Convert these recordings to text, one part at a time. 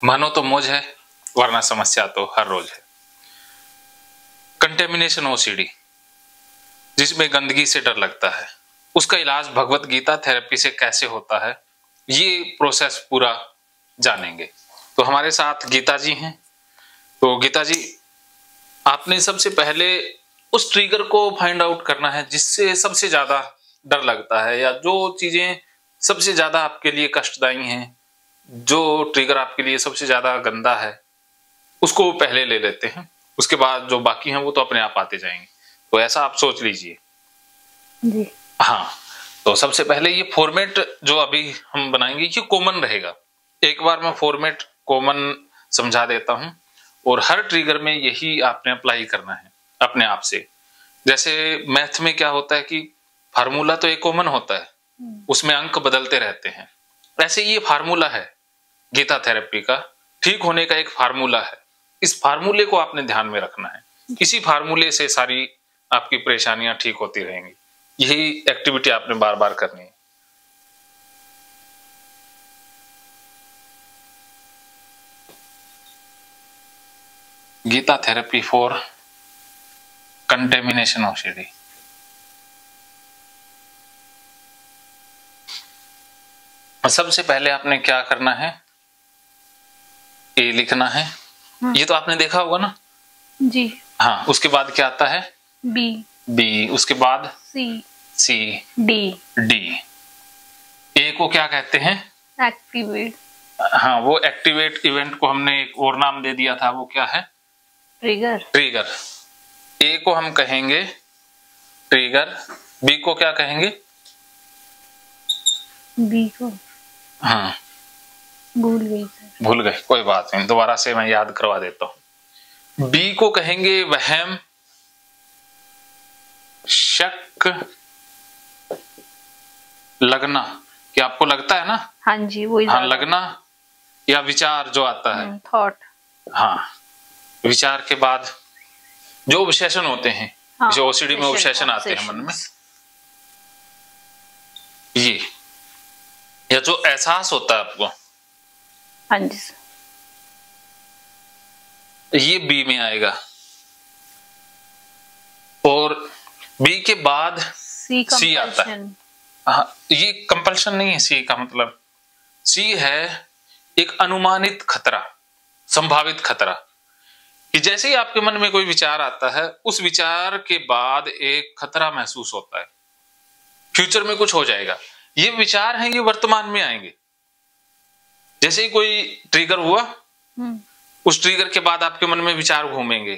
मानो तो मौज है, वरना समस्या तो हर रोज है। कंटेमिनेशन ओसीडी, जिसमें गंदगी से डर लगता है, उसका इलाज भगवत गीता थेरेपी से कैसे होता है, ये प्रोसेस पूरा जानेंगे। तो हमारे साथ गीता जी हैं। तो गीता जी, आपने सबसे पहले उस ट्रिगर को फाइंड आउट करना है जिससे सबसे ज्यादा डर लगता है, या जो चीजें सबसे ज्यादा आपके लिए कष्टदायी हैं, जो ट्रिगर आपके लिए सबसे ज्यादा गंदा है, उसको पहले ले लेते हैं। उसके बाद जो बाकी हैं वो तो अपने आप आते जाएंगे। तो ऐसा आप सोच लीजिए जी। हाँ, तो सबसे पहले ये फॉर्मेट जो अभी हम बनाएंगे ये कॉमन रहेगा। एक बार मैं फॉर्मेट कॉमन समझा देता हूं, और हर ट्रिगर में यही आपने अप्लाई करना है अपने आप से। जैसे मैथ में क्या होता है कि फार्मूला तो एक कॉमन होता है, उसमें अंक बदलते रहते हैं। ऐसे ये फार्मूला है गीता थेरेपी का, ठीक होने का एक फार्मूला है। इस फार्मूले को आपने ध्यान में रखना है। इसी फार्मूले से सारी आपकी परेशानियां ठीक होती रहेंगी। यही एक्टिविटी आपने बार बार करनी है। गीता थेरेपी फॉर कंटेमिनेशन ओसीडी। सबसे पहले आपने क्या करना है, ए लिखना है। ये तो आपने देखा होगा ना जी। हाँ, उसके बाद क्या आता है, बी। बी, उसके बाद सी। सी, डी। डी। ए को क्या कहते हैं, एक्टिवेट। हाँ, वो एक्टिवेट इवेंट को हमने एक और नाम दे दिया था, वो क्या है, ट्रिगर। ट्रिगर। ए को हम कहेंगे ट्रिगर, बी को क्या कहेंगे, बी को हाँ भूल गई सर। भूल गए, कोई बात नहीं, दोबारा से मैं याद करवा देता हूं। बी को कहेंगे वहम, शक, लगना, कि आपको लगता है ना, हाँ जी, वही। हाँ, लगना, या विचार जो आता है, थॉट। हाँ, विचार के बाद जो ऑब्सेशन होते हैं, हाँ, जो ओसीडी में ऑब्सेशन आते हैं मन में, ये, या जो एहसास होता है आपको, हाँ जी सर, ये बी में आएगा। और बी के बाद सी आता है। हाँ, ये कंपल्शन नहीं है। सी का मतलब, सी है एक अनुमानित खतरा, संभावित खतरा, कि जैसे ही आपके मन में कोई विचार आता है, उस विचार के बाद एक खतरा महसूस होता है, फ्यूचर में कुछ हो जाएगा। ये विचार हैं, ये वर्तमान में आएंगे। जैसे ही कोई ट्रिगर हुआ, उस ट्रिगर के बाद आपके मन में विचार घूमेंगे,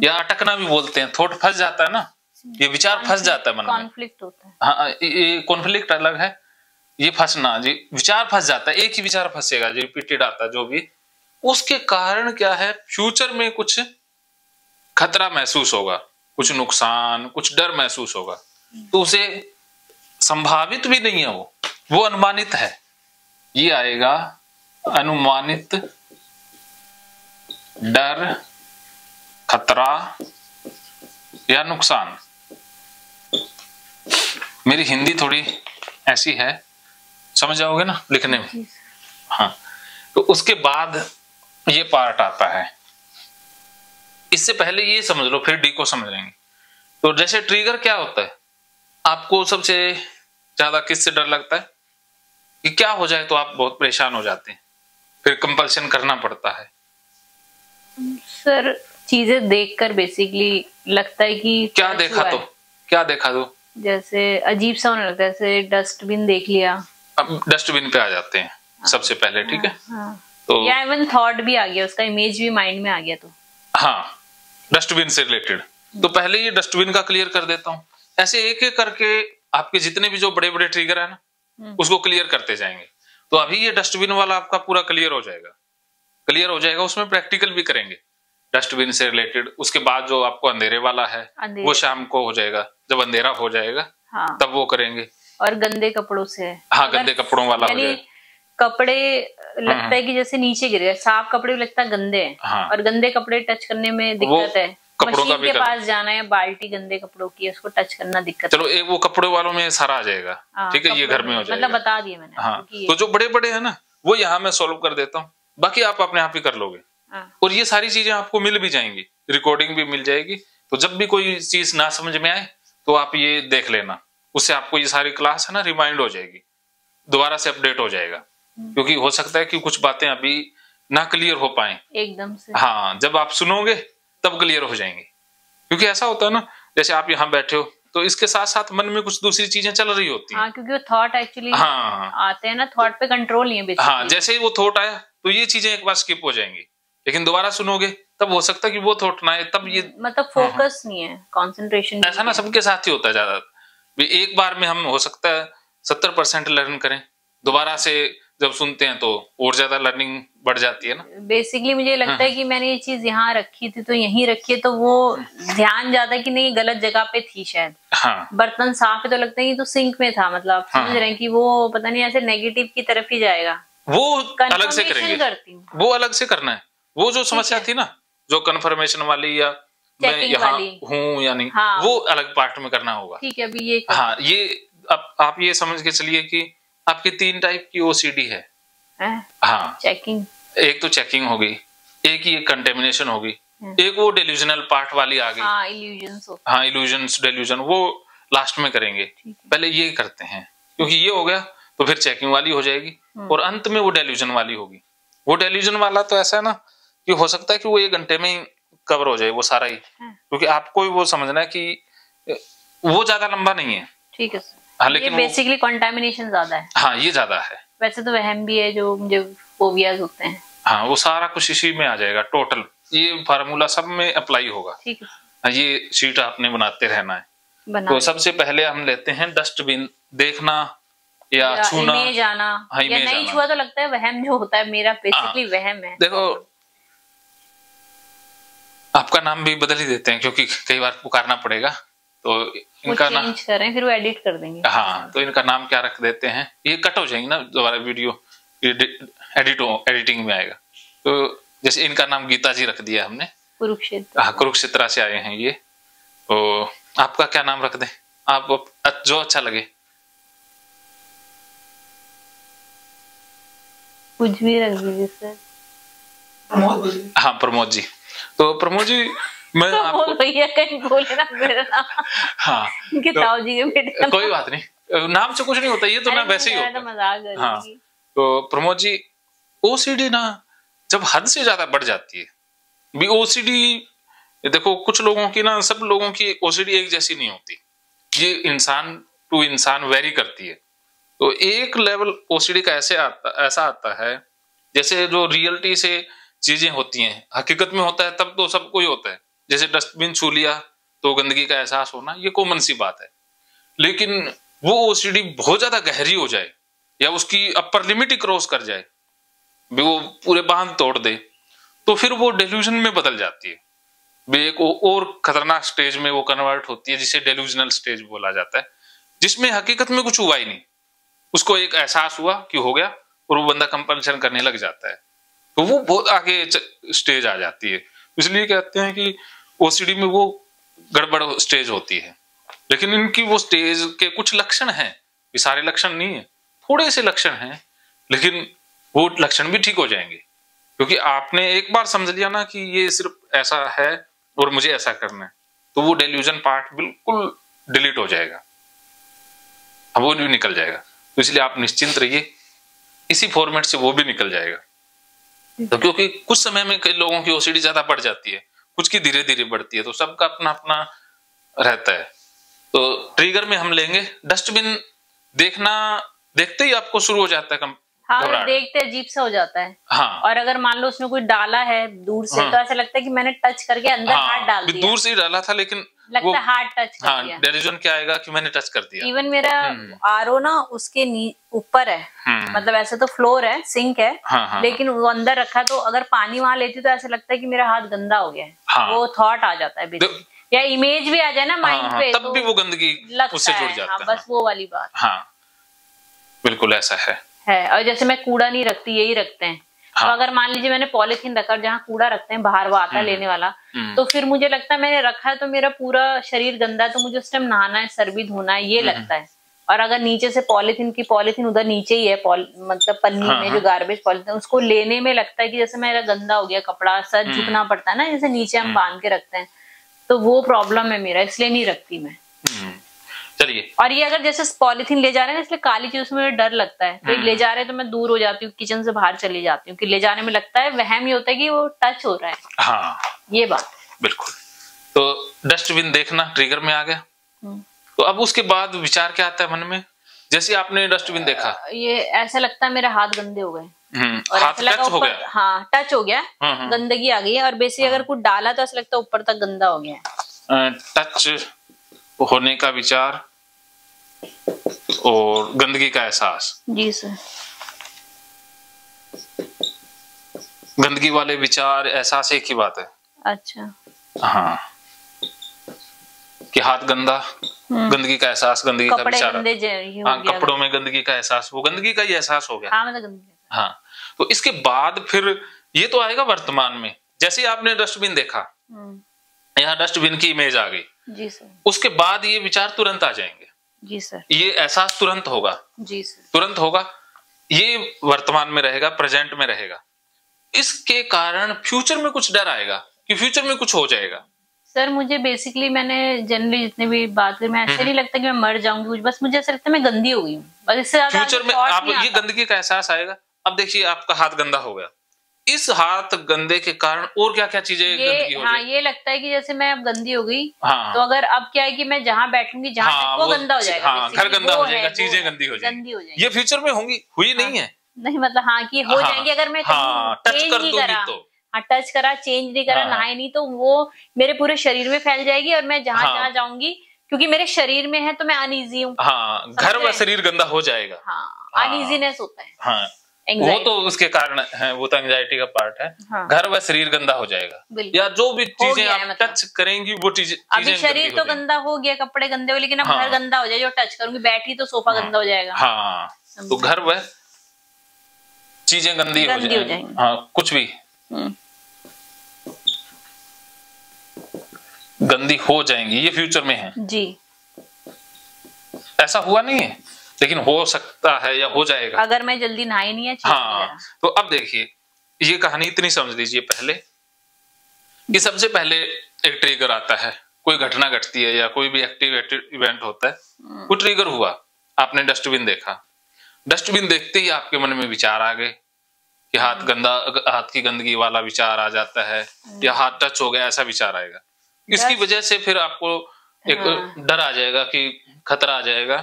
या अटकना भी बोलते हैं, थॉट फंस जाता है ना, ये विचार फंस जाता है मन में, कॉन्फ्लिक्ट होता है। हाँ, ये कॉन्फ्लिक्ट अलग है, ये फंसना जी, विचार फंस जाता है, एक ही विचार फंसेगा जो रिपीटेड आता है, जो भी, उसके कारण क्या है, फ्यूचर में कुछ खतरा महसूस होगा, कुछ नुकसान, कुछ डर महसूस होगा। तो उसे संभावित भी नहीं है, वो अनुमानित है। ये आएगा अनुमानित डर, खतरा या नुकसान। मेरी हिंदी थोड़ी ऐसी है, समझ जाओगे ना लिखने में, हाँ। तो उसके बाद ये पार्ट आता है। इससे पहले ये समझ लो, फिर डी को समझ लेंगे। तो जैसे ट्रिगर क्या होता है, आपको सबसे ज्यादा किससे डर लगता है, कि क्या हो जाए तो आप बहुत परेशान हो जाते हैं, फिर कंपल्शन करना पड़ता है। सर, चीजें देखकर बेसिकली लगता है कि क्या देखा तो, क्या देखा तो, जैसे अजीब सा होने लगता है, जैसे डस्टबिन देख लिया। अब डस्टबिन पे आ जाते हैं सबसे पहले, ठीक है। तो या इवन थॉट भी आ गया, उसका इमेज भी माइंड में आ गया, तो हाँ, डस्टबिन से रिलेटेड। तो पहले ये डस्टबिन का क्लियर कर देता हूँ। ऐसे एक एक करके आपके जितने भी जो बड़े बड़े ट्रिगर है ना, उसको क्लियर करते जाएंगे। तो अभी ये डस्टबिन वाला आपका पूरा क्लियर हो जाएगा, क्लियर हो जाएगा। उसमें प्रैक्टिकल भी करेंगे डस्टबिन से रिलेटेड। उसके बाद जो आपको अंधेरे वाला है, वो शाम को हो जाएगा, जब अंधेरा हो जाएगा, हाँ, तब वो करेंगे। और गंदे कपड़ों से, हाँ, गंदे कपड़ों वाला हो जाएगा। कपड़े लगता है कि जैसे नीचे गिर गए, साफ कपड़े लगता है गंदे हैं, हाँ, और गंदे कपड़े टच करने में दिक्कत है। कपड़ों का भी के पास जाना है, बाल्टी गंदे कपड़ों की, उसको टच करना दिक्कत। चलो, एक वो कपड़ों वालों में सारा आ जाएगा, ठीक है, ये घर में हो जाएगा, मतलब बता दिए मैंने। हाँ, तो जो बड़े बड़े है ना, वो यहाँ मैं सोल्व कर देता हूँ। बाकी आप अपने आप ही कर लोगे। और ये सारी चीजें आपको मिल भी जाएंगी, रिकॉर्डिंग भी मिल जाएगी। तो जब भी कोई चीज ना समझ में आए तो आप ये देख लेना, उससे आपको ये सारी क्लास है ना रिमाइंड हो जाएगी, दोबारा से अपडेट हो जाएगा। क्योंकि हो सकता है कि कुछ बातें अभी ना क्लियर हो पाए एकदम से। हाँ, जब आप सुनोगे तब क्लियर हो जाएंगे। क्योंकि ऐसा होता है ना, जैसे आप यहाँ बैठे हो तो इसके साथ साथ मन में कुछ दूसरी चीजें चल रही होती हैं। हाँ, क्योंकि वो थॉट एक्चुअली आते हैं ना, थॉट पे कंट्रोल नहीं है बेसिकली। हाँ, जैसे ही वो थॉट आया तो ये चीजें एक बार स्किप हो जाएंगी, लेकिन दोबारा सुनोगे तब हो सकता है कि वो थॉट ना आए, तब ये मतलब फोकस नहीं है, कंसंट्रेशन ऐसा ना सबके साथ ही होता है। ज्यादा एक बार में हम हो सकता है 70% लर्न करें, दोबारा से जब सुनते हैं तो और ज्यादा लर्निंग बढ़ जाती है ना। बेसिकली मुझे लगता है कि मैंने ये चीज यहाँ रखी थी तो यहीं रखी है, तो वो ध्यान ज्यादा कि नहीं गलत जगह पे थी शायद। हाँ, बर्तन साफ है तो लगता है कि तो सिंक में था, मतलब समझ रहे हैं कि वो पता नहीं ऐसे नेगेटिव की तरफ ही जाएगा। वो अलग से करेंगे, वो अलग से करना है। वो जो समस्या थी ना, जो कन्फर्मेशन वाली या मैं यहाँ हूँ या नहीं, हाँ, वो अलग पार्ट में करना होगा। ठीक है, अभी ये हाँ, ये आप ये समझ के चलिए कि आपकी 3 टाइप की ओसीडी है। हाँ, चेकिंग, एक तो चेकिंग होगी, एक ये कंटेमिनेशन होगी, एक वो डेल्यूजनल पार्ट वाली आ गई। हाँ, इल्यूजन्स, हाँ, इल्यूजन्स, डेल्यूजन वो लास्ट में करेंगे। पहले ये करते हैं, क्योंकि ये हो गया तो फिर चेकिंग वाली हो जाएगी और अंत में वो डेल्यूजन वाली होगी। वो डेल्यूजन वाला तो ऐसा है ना कि हो सकता है कि वो 1 घंटे में ही कवर हो जाए वो सारा ही, क्योंकि आपको वो समझना है कि वो ज्यादा लंबा नहीं है। ठीक है, हाँ, लेकिन बेसिकली कंटामिनेशन ज्यादा है। हाँ, ये ज्यादा है। वैसे तो वहम भी है जो मुझे फोबियाज होते हैं। हाँ, वो सारा कुछ इसी में आ जाएगा टोटल, ये फार्मूला सब में अप्लाई होगा। ठीक है, ये शीट आपने बनाते रहना है। तो सबसे पहले हम लेते हैं डस्टबिन, देखना या छूना, इमेज आना, हाँ, या नहीं छुआ तो लगता है वहम जो होता है, मेरा बेसिकली वहम है। देखो, आपका नाम भी बदल ही देते हैं क्योंकि कई बार पुकारना पड़ेगा, तो इनका नाम चेंज करें, फिर वो एडिट कर देंगे। हाँ, तो इनका नाम क्या रख देते हैं, ये कट हो जाएंगे ना दोबारा वीडियो एडिटिंग में आएगा। तो जैसे इनका नाम गीता जी रख दिया हमने, कुरुक्षेत्र। हाँ, कुरुक्षेत्र से आए हैं ये। तो आपका क्या नाम रख दें, आप जो अच्छा लगे। कुछ भी रख दीजिए सर। हाँ, प्रमोद जी। तो प्रमोद जी मैं तो आपको भैया कहीं बोले ना मेरा नाम। हाँ, ताऊ जी के बेटे। कोई बात नहीं, नाम से कुछ नहीं होता, ये तो ना वैसे ही होता है। मजाक कर रही थी। हाँ, तो प्रमोद जी, ओसीडी ना जब हद से ज्यादा बढ़ जाती है, भी ओसीडी देखो कुछ लोगों की ना, सब लोगों की ओसीडी एक जैसी नहीं होती, ये इंसान टू इंसान वेरी करती है। तो एक लेवल ओसीडी का ऐसा आता है, जैसे जो रियलिटी से चीजें होती हैं हकीकत में होता है तब तो सबको ही होता है। जैसे डस्टबिन छू लिया तो गंदगी का एहसास होना, ये कॉमन सी बात है। लेकिन वो ओसीडी बहुत ज्यादा गहरी हो जाए या उसकी अपर लिमिट ही क्रॉस कर जाए, वो पूरे बांध तोड़ दे, तो फिर वो डेल्यूजन में बदल जाती है, एक और खतरनाक स्टेज में वो कन्वर्ट होती है, जिसे डेल्यूजनल स्टेज बोला जाता है, जिसमें हकीकत में कुछ हुआ ही नहीं, उसको एक एहसास हुआ कि हो गया और वो बंदा कंपल्सन करने लग जाता है। तो वो बहुत आगे स्टेज आ जाती है। इसलिए कहते हैं कि ओसीडी में वो गड़बड़ स्टेज होती है। लेकिन इनकी वो स्टेज के कुछ लक्षण हैं, ये सारे लक्षण नहीं है, थोड़े से लक्षण हैं, लेकिन वो लक्षण भी ठीक हो जाएंगे, क्योंकि आपने एक बार समझ लिया ना कि ये सिर्फ ऐसा है और मुझे ऐसा करना है, तो वो डेल्यूजन पार्ट बिल्कुल डिलीट हो जाएगा, अब वो भी निकल जाएगा। तो इसलिए आप निश्चिंत रहिए, इसी फॉर्मेट से वो भी निकल जाएगा। तो क्योंकि कुछ समय में कई लोगों की ओसीडी ज्यादा बढ़ जाती है, कुछ की धीरे धीरे बढ़ती है, तो सबका अपना अपना रहता है। तो ट्रिगर में हम लेंगे डस्टबिन, देखना देखते ही आपको शुरू हो जाता है हाँ, देखते अजीब सा हो जाता है। हाँ, और अगर मान लो उसमें कोई डाला है दूर से, तो ऐसा लगता है कि मैंने टच करके अंदर हाथ डाल दिया। दूर से ही डाला था लेकिन लगता है हाथ टच कर दिया। डेल्यूजन क्या आएगा कि मैंने टच कर दिया। इवन मेरा आरओ ना उसके ऊपर है, मतलब ऐसे तो फ्लोर है, सिंक है, लेकिन वो अंदर रखा, तो अगर पानी वहां लेती तो ऐसा लगता है कि मेरा हाथ गंदा हो गया है। वो थॉट आ जाता है या इमेज भी आ जाए ना माइंड पे, तब भी वो गंदगी उससे जुड़ जाता है। बस वो वाली बात। हाँ, बिल्कुल ऐसा है। और जैसे मैं कूड़ा नहीं रखती, यही रखते हैं। तो अगर मान लीजिए मैंने पॉलिथीन रखा, जहाँ कूड़ा रखते हैं बाहर वो आता है लेने वाला, तो फिर मुझे लगता है मैंने रखा है तो मेरा पूरा शरीर गंदा है, तो मुझे उस टाइम नहाना है, सर भी धोना है, ये लगता है। और अगर नीचे से पॉलिथीन उधर नीचे ही है, मतलब पन्नी में जो गार्बेज पॉलिथीन, उसको लेने में लगता है कि जैसे मेरा गंदा हो गया कपड़ा, सर झुकना पड़ता है ना, जैसे नीचे हम बांध के रखते हैं, तो वो प्रॉब्लम है मेरा, इसलिए नहीं रखती मैं। चलिए, और ये अगर जैसे पॉलिथीन ले जा रहे हैं, इसलिए काली चीज में मुझे डर लगता है, तो ले जा रहे हैं तो मैं दूर हो जाती हूँ, किचन से बाहर चली जाती हूँ, कि ले जाने में लगता है, वहम ये होता है कि वो टच हो रहा है। हाँ, ये बात बिल्कुल। तो डस्टबिन देखना ट्रिगर में आ गया, तो अब उसके बाद विचार क्या आता है मन में? जैसे आपने डस्टबिन देखा, ये ऐसा लगता है मेरे हाथ गंदे हो गए, और हाथ टच हो गया। हाँ, टच हो गया, गंदगी आ गई है, और बेसिक अगर कुछ डाला तो ऐसा लगता है ऊपर तक गंदा हो गया है। टच होने का विचार और गंदगी का एहसास। जी सर। गंदगी वाले विचार, एहसास एक ही बात है। अच्छा। हाँ, कि हाथ गंदा, गंदगी का एहसास, गंदगी का विचार। हाँ, कपड़ों में गंदगी का एहसास, वो गंदगी का ही एहसास हो गया। हाँ, मतलब गंदगी। हाँ, तो इसके बाद फिर ये तो आएगा वर्तमान में, जैसे आपने डस्टबिन देखा, यहाँ डस्टबिन की इमेज आ गई। जी सर। उसके बाद ये विचार तुरंत आ जाएंगे। जी सर। ये एहसास तुरंत होगा। जी सर। तुरंत होगा, ये वर्तमान में रहेगा, प्रेजेंट में रहेगा। इसके कारण फ्यूचर में कुछ डर आएगा कि फ्यूचर में कुछ हो जाएगा। सर मुझे बेसिकली, मैंने जनरली जितने भी बात करी, मैं ऐसे नहीं लगता कि मैं मर जाऊंगी, बस मुझे ऐसा लगता है मैं गंदी हो गई हूँ, बस इससे ज्यादा फ्यूचर में आप ये गंदगी का एहसास आएगा। अब देखिए, आपका हाथ गंदा हो गया, इस हाथ गंदे के कारण और क्या क्या चीजें गंदगी हो हाँ, ये लगता है कि जैसे मैं अब गंदी हो गई। हाँ, तो अगर अब क्या है कि मैं जहाँ बैठूंगी, जहाँ वो गंदा हो जाएगा। हाँ, घर गंदा हो जाएगा, चीजें गंदी हो जाएंगी। ये फ्यूचर में होंगी, हुई नहीं है। नहीं, मतलब हाँ कि हो जाएंगी, अगर मैं टच कर दूंगी तो। हाँ, टच करा, चेंज नहीं करा, नहाए नहीं, तो वो मेरे पूरे शरीर में फैल जाएगी, और मैं जहाँ जहाँ जाऊंगी, क्योंकि मेरे शरीर में है तो मैं अनईजी हूँ। हाँ, घर व शरीर गंदा हो जाएगा। हाँ, अनईजीनेस होता है। हाँ, वो तो उसके कारण है, वो तो एंजाइटी का पार्ट है। हाँ। घर व शरीर गंदा हो जाएगा, या जो भी चीजें आप टच करेंगी वो चीजें। अभी शरीर तो गंदा हो गया, कपड़े गंदे हो, लेकिन अब घर गंदा हो जाए, जो टच करूंगी, बैठी तो सोफा गंदा हो जाएगा। हाँ, तो घर व चीजें गंदी हो जाएंगी। हाँ, कुछ भी गंदी हो जाएंगी, ये फ्यूचर में है जी। ऐसा हुआ नहीं है, लेकिन हो सकता है या हो जाएगा, अगर मैं जल्दी नहाई नहीं है। हाँ, तो अब देखिए, ये कहानी इतनी समझ लीजिए पहले कि सबसे पहले एक ट्रिगर आता है, कोई घटना घटती है या कोई भी एक्टिव इवेंट होता है, वो ट्रिगर हुआ, आपने डस्टबिन देखा, डस्टबिन देखते ही आपके मन में विचार आ गए कि हाथ की गंदगी वाला विचार आ जाता है, या हाथ टच हो गया, ऐसा विचार आएगा। इसकी वजह से फिर आपको एक डर आ जाएगा, कि खतरा आ जाएगा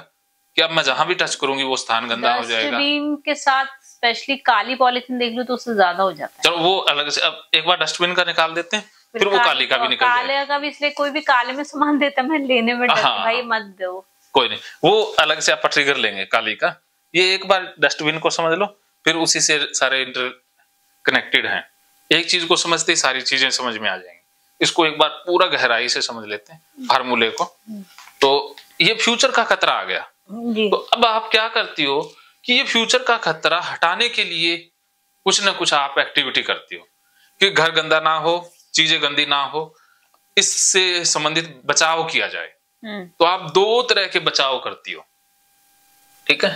कि अब मैं जहां भी टच करूंगी वो स्थान गंदा हो जाएगा। डस्टबिन के साथ स्पेशली काली पॉलिथीन देख लो तो उससे ज्यादा हो जाता है। चलो वो अलग से, अब एक बार डस्टबिन का निकाल देते हैं, फिर वो काले का भी निकल जाएगा। काले का भी, इसलिए कोई भी काले में सामान देता मैं लेने में डरती, भाई मत दो। कोई नहीं, वो अलग से आप ट्रिगर लेंगे काली का। ये एक बार डस्टबिन को समझ लो, फिर उसी से सारे इंटर कनेक्टेड हैं। एक चीज को समझते ही सारी चीजें समझ में आ जाएंगी। इसको एक बार पूरा गहराई से समझ लेते हैं फार्मूले को। तो ये फ्यूचर का खतरा आ गया जी। तो अब आप क्या करती हो कि ये फ्यूचर का खतरा हटाने के लिए कुछ ना कुछ आप एक्टिविटी करती हो कि घर गंदा ना हो, चीजें गंदी ना हो, इससे संबंधित बचाव किया जाए। तो आप दो तरह के बचाव करती हो, ठीक है।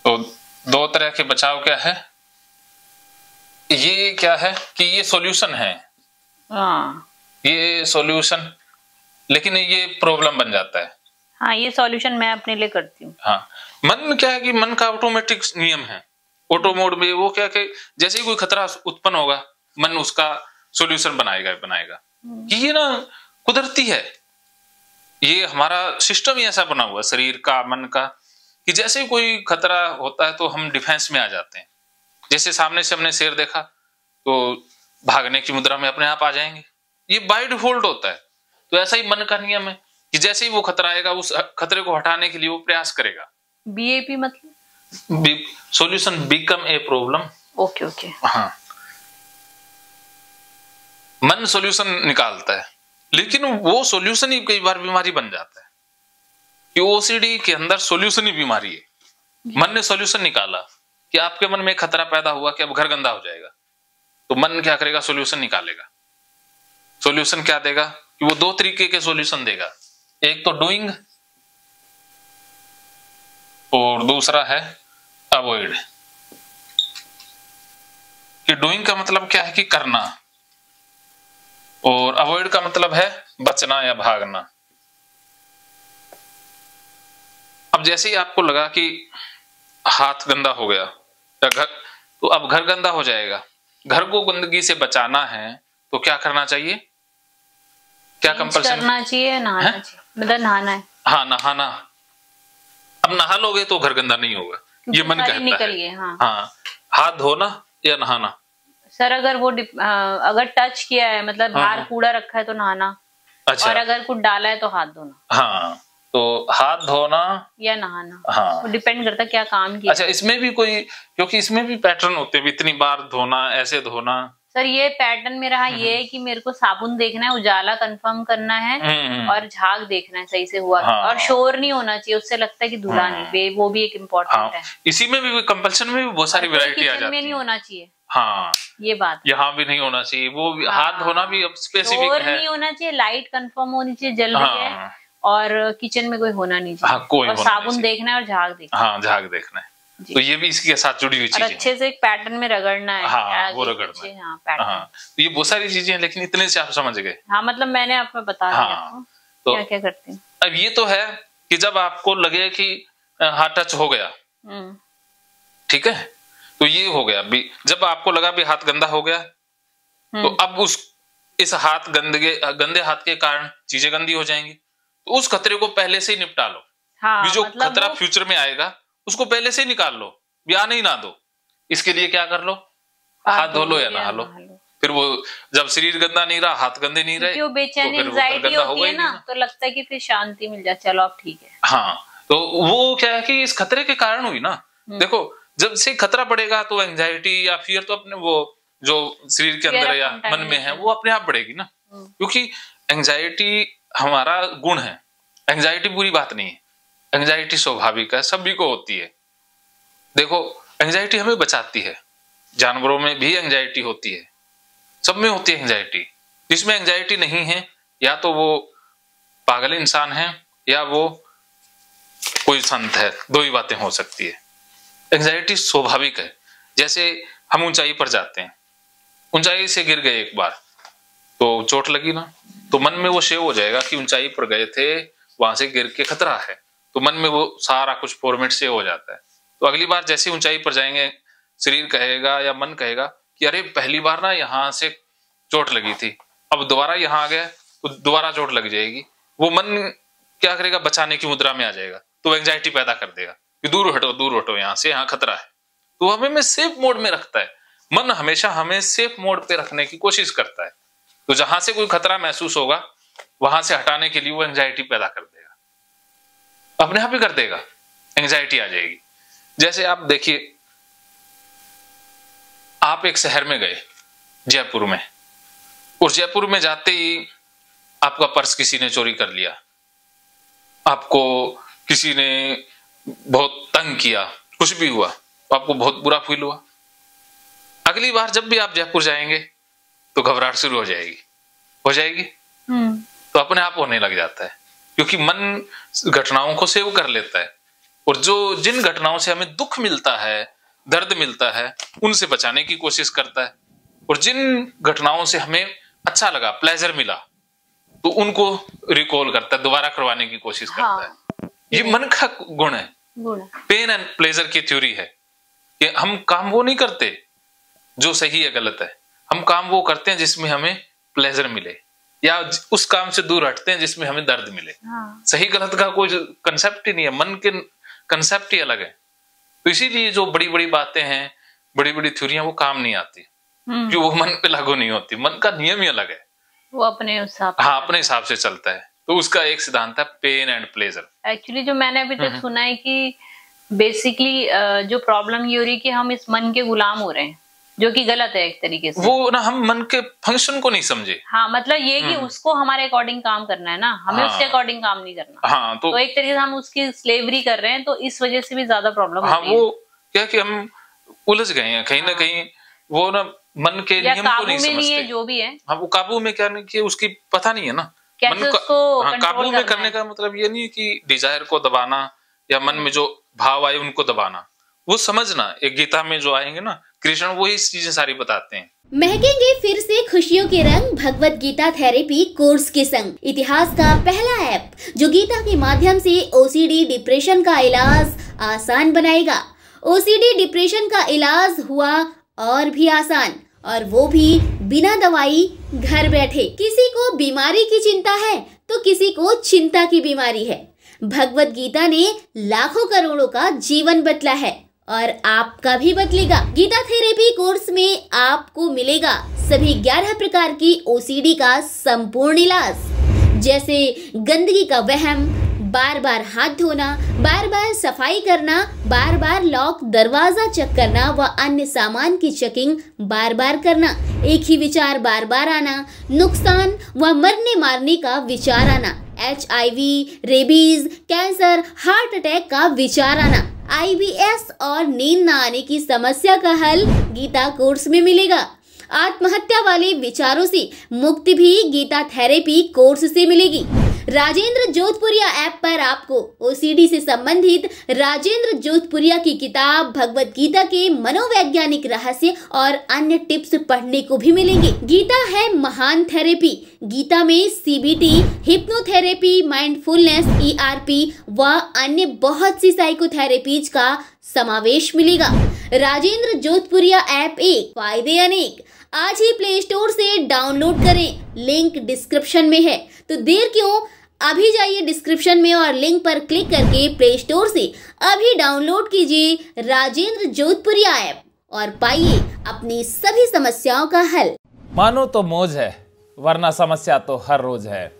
तो दो तरह के बचाव क्या है, ये क्या है कि ये सॉल्यूशन है, ये सॉल्यूशन, लेकिन ये प्रॉब्लम बन जाता है। हाँ, ये सॉल्यूशन मैं अपने लिए करती हूँ। हाँ, मन क्या है कि मन का ऑटोमेटिक नियम है, ऑटो मोड में वो क्या कि जैसे ही कोई खतरा उत्पन्न होगा, मन उसका सॉल्यूशन बनाएगा कि ये ना कुदरती है, ये हमारा सिस्टम ही ऐसा बना हुआ है, शरीर का, मन का, कि जैसे ही कोई खतरा होता है तो हम डिफेंस में आ जाते हैं। जैसे सामने से हमने शेर देखा तो भागने की मुद्रा में अपने आप आ जाएंगे, ये बाय डिफॉल्ट होता है। तो ऐसा ही मन का नियम है कि जैसे ही वो खतरा आएगा, उस खतरे को हटाने के लिए वो प्रयास करेगा। बीएपी मतलब solution become a problem. Okay okay. हाँ, मन सॉल्यूशन निकालता है, लेकिन वो सॉल्यूशन ही कई बार बीमारी बन जाता है कि ओसीडी के अंदर सॉल्यूशन ही बीमारी है। मन ने सॉल्यूशन निकाला कि आपके मन में खतरा पैदा हुआ कि अब घर गंदा हो जाएगा, तो मन क्या करेगा, सॉल्यूशन निकालेगा। सॉल्यूशन क्या देगा कि वो दो तरीके के सॉल्यूशन देगा, एक तो डूइंग, और दूसरा है अवॉइड। कि डूइंग का मतलब क्या है कि करना, और अवॉइड का मतलब है बचना या भागना। अब जैसे ही आपको लगा कि हाथ गंदा हो गया या घर, तो अब घर गंदा हो जाएगा, घर को गंदगी से बचाना है तो क्या करना चाहिए, क्या कंपल्सन करना चाहिए? नहाना चाहिए, मतलब नहाना है। हाँ, नहाना। अब नहा लोगे तो घर गंदा नहीं होगा, ये मन कहता है। हाँ, हाथ धोना या नहाना? सर अगर वो अगर टच किया है, मतलब बाहर कूड़ा रखा है तो नहाना। अच्छा। और अगर कुछ डाला है तो हाथ धोना। हाँ, तो हाथ धोना या नहाना। हाँ, वो डिपेंड करता है क्या काम किया। अच्छा, इसमें भी कोई, क्योंकि इसमें भी पैटर्न होते हैं, इतनी बार धोना, ऐसे धोना। सर ये पैटर्न मेरा ये है कि मेरे को साबुन देखना है, उजाला कंफर्म करना है और झाग देखना है सही से हुआ। हाँ। और शोर नहीं होना चाहिए, उससे लगता है कि धुला नहीं, वो भी एक इम्पोर्टेंट है। इसी में भी कंपल्सन में भी बहुत सारी वैरायटी आ जाती है। में नहीं होना चाहिए। हाँ, ये बात यहाँ भी नहीं होना चाहिए, वो भी हाथ धोना भी अब स्पेसिफिक है। नहीं होना चाहिए, लाइट कंफर्म होनी चाहिए, जल रही है, और किचन में कोई होना नहीं चाहिए। कोई और साबुन देखना है और झाग देखना है। हाँ, झाग देखना है। तो ये भी इसके साथ जुड़ी हुई चीजें। अच्छे से एक पैटर्न में रगड़ना है। हाँ, वो रगड़ना है। हाँ, पैटर्न। हाँ, तो ये बहुत सारी चीजें हैं, लेकिन इतने से आप समझ गए। हाँ, मतलब मैंने आपको बता दिया। हाँ, तो क्या क्या करते हैं। अब ये तो है कि जब आपको लगे कि हाथ टच हो गया, ठीक है, तो ये हो गया भी। जब आपको लगा भी हाथ गंदा हो गया, तो अब इस हाथ गंदे हाथ के कारण चीजें गंदी हो जाएंगी, तो उस खतरे को पहले से ही निपटा लो। हाँ, जो मतलब खतरा फ्यूचर में आएगा उसको पहले से निकाल लो, आने ही ना दो। इसके लिए क्या कर लो, हाथ धो लो या नहा लो। फिर वो जब शरीर गंदा नहीं रहा, हाथ गंदे नहीं रहे, बेचैनी एंजाइटी होती है ना, तो लगता है कि फिर शांति मिल जाए, चलो अब ठीक है। हाँ, तो वो क्या है कि इस खतरे के कारण हुई ना। देखो, जब से खतरा बढ़ेगा तो एंजाइटी या फिर तो अपने वो जो शरीर के अंदर या मन में है वो अपने आप बढ़ेगी ना, क्योंकि एंजाइटी हमारा गुण है। एंजाइटी बुरी बात नहीं है, एंजाइटी स्वाभाविक है, सभी को होती है। देखो, एंजाइटी हमें बचाती है, जानवरों में भी एंजाइटी होती है, सब में होती है एंजाइटी। जिसमें एंजाइटी नहीं है या तो वो पागल इंसान है या वो कोई संत है, दो ही बातें हो सकती है। एंजाइटी स्वाभाविक है। जैसे हम ऊंचाई पर जाते हैं, ऊंचाई से गिर गए एक बार तो चोट लगी ना, तो मन में वो शेव हो जाएगा कि ऊंचाई पर गए थे, वहां से गिर के खतरा है, तो मन में वो सारा कुछ फॉर्मेट सेव हो जाता है। तो अगली बार जैसे ऊंचाई पर जाएंगे, शरीर कहेगा या मन कहेगा कि अरे पहली बार ना यहाँ से चोट लगी थी, अब दोबारा यहाँ आ गया तो दोबारा चोट लग जाएगी। वो मन क्या करेगा, बचाने की मुद्रा में आ जाएगा, तो एंजाइटी पैदा कर देगा कि दूर हटो यहाँ से, यहाँ खतरा है। तो हमें सेफ मोड में रखता है मन, हमेशा हमें सेफ मोड पे रखने की कोशिश करता है। तो जहां से कोई खतरा महसूस होगा वहां से हटाने के लिए वो एंजाइटी पैदा कर देगा, अपने आप ही कर देगा, एंजाइटी आ जाएगी। जैसे आप देखिए, आप एक शहर में गए, जयपुर में, और जयपुर में जाते ही आपका पर्स किसी ने चोरी कर लिया, आपको किसी ने बहुत तंग किया, कुछ भी हुआ तो आपको बहुत बुरा फील हुआ। अगली बार जब भी आप जयपुर जाएंगे तो घबराहट शुरू हो जाएगी। तो अपने आप होने लग जाता है, क्योंकि मन घटनाओं को सेव कर लेता है, और जिन घटनाओं से हमें दुख मिलता है, दर्द मिलता है, उनसे बचाने की कोशिश करता है, और जिन घटनाओं से हमें अच्छा लगा, प्लेजर मिला, तो उनको रिकॉल करता है, दोबारा करवाने की कोशिश करता है। ये मन का गुण है, पेन एंड प्लेजर की थ्योरी है कि हम काम वो नहीं करते जो सही है गलत है, हम काम वो करते हैं जिसमें हमें प्लेजर मिले, या उस काम से दूर हटते हैं जिसमें हमें दर्द मिले। सही गलत का कोई कंसेप्ट ही नहीं है, मन के कंसेप्ट ही अलग है। तो इसीलिए जो बड़ी बड़ी बातें हैं, बड़ी बड़ी थ्योरियां, वो काम नहीं आती, क्योंकि वो मन पे लागू नहीं होती। मन का नियम ही अलग है, वो अपने हिसाब, हाँ, अपने हिसाब से चलता है। तो उसका एक सिद्धांत है पेन एंड प्लेजर। एक्चुअली जो मैंने अभी तक सुना है कि बेसिकली जो प्रॉब्लम ये हो रही है कि हम इस मन के गुलाम हो रहे हैं, जो कि गलत है एक तरीके से। वो ना, हम मन के फंक्शन को नहीं समझे। हाँ, मतलब ये कि उसको हमारे अकॉर्डिंग काम करना है ना, हमें उसके अकॉर्डिंग काम नहीं करना। हाँ, तो एक तरीके से हम उसकी स्लेवरी कर रहे हैं, तो इस वजह से भी ज्यादा प्रॉब्लम होती है। वो क्या कि हम उलझ गए हैं कहीं ना कहीं, वो ना मन के नियम को नहीं समझते। जो भी है, हाँ, वो काबू में क्या नहीं, कि उसकी पता नहीं है ना। मन को काबू में करने का मतलब ये नहीं है कि डिजायर को दबाना, या मन में जो भाव आए उनको दबाना, वो समझना। एक गीता में जो आएंगे ना कृष्ण, वही चीजें सारी बताते हैं। महकेंगे फिर से खुशियों के रंग भगवत गीता थेरेपी कोर्स के संग। इतिहास का पहला ऐप जो गीता के माध्यम से ओसीडी डिप्रेशन का इलाज आसान बनाएगा। ओसीडी डिप्रेशन का इलाज हुआ और भी आसान, और वो भी बिना दवाई, घर बैठे। किसी को बीमारी की चिंता है तो किसी को चिंता की बीमारी है। भगवत गीता ने लाखों करोड़ों का जीवन बदला है और आपका भी बदलेगा। गीता थेरेपी कोर्स में आपको मिलेगा सभी 11 प्रकार की ओसीडी का संपूर्ण इलाज, जैसे गंदगी का वहम, बार बार हाथ धोना, बार बार सफाई करना, बार बार लॉक दरवाजा चेक करना व अन्य सामान की चेकिंग बार बार करना, एक ही विचार बार बार आना, नुकसान व मरने मारने का विचार आना, HIV, rabies, cancer, heart attack का विचार आना, IBS और नींद न आने की समस्या का हल गीता कोर्स में मिलेगा। आत्महत्या वाले विचारों से मुक्ति भी गीता थेरेपी कोर्स से मिलेगी। राजेंद्र जोधपुरिया ऐप पर आपको ओसीडी से संबंधित राजेंद्र जोधपुरिया की किताब भगवत गीता के मनोवैज्ञानिक रहस्य और अन्य टिप्स पढ़ने को भी मिलेंगे। गीता है महान थेरेपी। गीता में CBT, हिप्नोथेरेपी, माइंडफुलनेस, ERP व अन्य बहुत सी साइकोथेरेपीज का समावेश मिलेगा। राजेंद्र जोधपुरिया ऐप एक, फायदे अनेक। आज ही प्ले स्टोर से डाउनलोड करें, लिंक डिस्क्रिप्शन में है। तो देर क्यों, अभी जाइए डिस्क्रिप्शन में और लिंक पर क्लिक करके प्ले स्टोर से अभी डाउनलोड कीजिए राजेंद्र जोधपुरिया ऐप और पाइए अपनी सभी समस्याओं का हल। मानो तो मौज है, वरना समस्या तो हर रोज है।